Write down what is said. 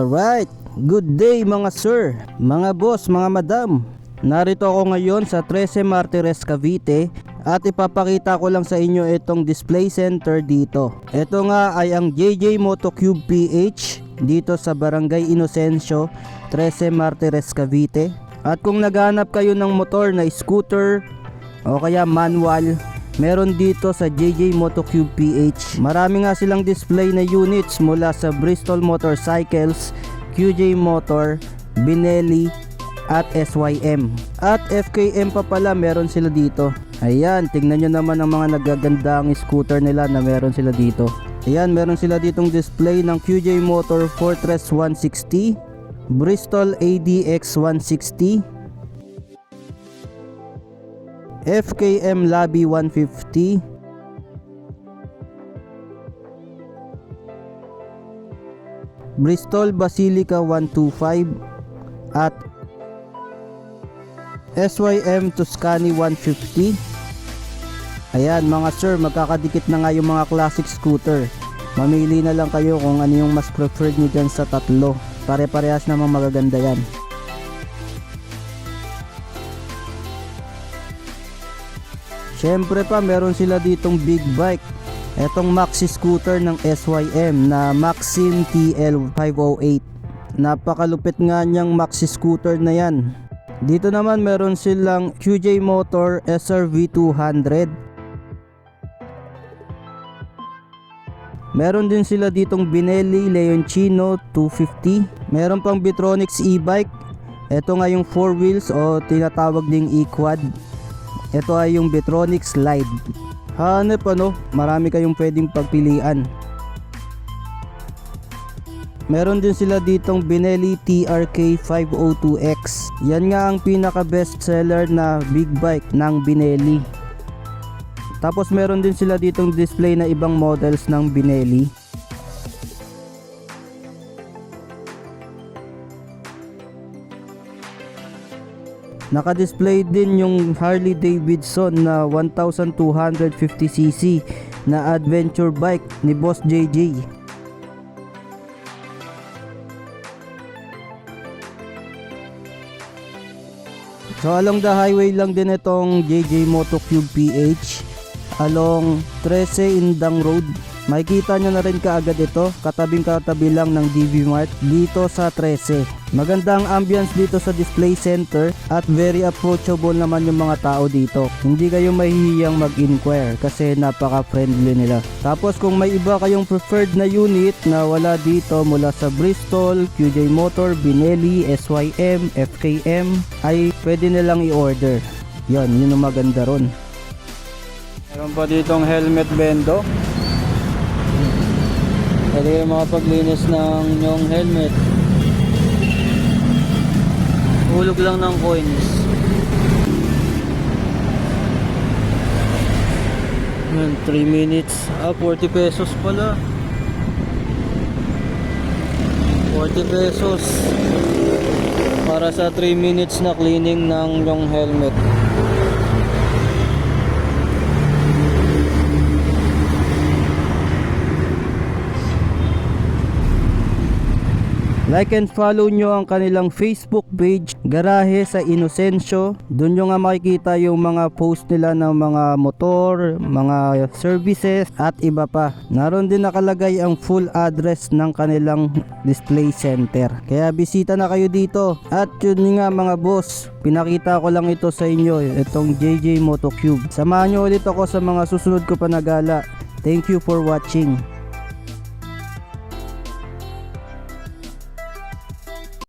Alright, good day mga sir, mga boss, mga madam. Narito ako ngayon sa 13 Martires, Cavite at ipapakita ko lang sa inyo itong display center dito. Ito nga ay ang JJ Motocube PH dito sa Barangay Inocencio, 13 Martires, Cavite. At kung naghahanap kayo ng motor na scooter o kaya manual, meron dito sa JJ Motocube PH. Marami nga silang display na units mula sa Bristol Motorcycles, QJ Motor, Benelli at SYM. At FKM pa pala meron sila dito. Ayan, tingnan nyo naman ang mga nagagandang scooter nila na meron sila dito. Ayan, meron sila ditong display ng QJ Motor Fortress 160, Bristol ADX 160, FKM Lobby 150, Bristol Basilica 125 at SYM Tuscany 150. Ayan mga sir, magkakadikit na nga yung mga classic scooter. Mamili na lang kayo kung ano yung mas preferred nyo dyan sa tatlo. Pare-parehas namang magaganda yan. Syempre pa, meron sila ditong big bike. Etong maxi scooter ng SYM na Maxim TL508. Napakalupit nga niyang maxi scooter na yan. Dito naman meron silang QJ Motor SRV200. Meron din sila ditong Benelli Leoncino 250. Meron pang Bitronics e-bike. Ito nga yung 4 wheels o tinatawag ding e-quad. Ito ay yung Bitronics Slide. Hanep marami kayong pwedeng pagpilian. Meron din sila ditong Benelli TRK 502X. Yan nga ang pinaka best seller na big bike ng Benelli. Tapos meron din sila ditong display na ibang models ng Benelli. Naka-display din yung Harley Davidson na 1250cc na adventure bike ni Boss JJ. So along the highway lang din itong JJ Motocube PH, along 13 Indang Road. Makikita nyo na rin kaagad ito, katabing-katabi lang ng DV Mart dito sa 13. Maganda ang ambience dito sa display center at very approachable naman yung mga tao dito. Hindi kayo mahihiyang mag-inquire kasi napaka-friendly nila. Tapos kung may iba kayong preferred na unit na wala dito mula sa Bristol, QJ Motor, Benelli, SYM, FKM, ay pwede nilang i-order. Yun ang maganda ron. Meron pa ditong helmet bendo. Pwede kayo makapaglinis ng inyong helmet. Hulog lang ng coins. 3 minutes. 40 pesos pala. 40 pesos para sa 3 minutes na cleaning ng inyong helmet. Like and follow nyo ang kanilang Facebook page, Garahe sa Inocencio. Doon nyo nga makikita yung mga post nila ng mga motor, mga services at iba pa. Naroon din nakalagay ang full address ng kanilang display center. Kaya bisita na kayo dito. At yun nga mga boss, pinakita ko lang ito sa inyo, itong JJ Motocube. Samahan nyo ulit ako sa mga susunod ko pa na gala. Thank you for watching.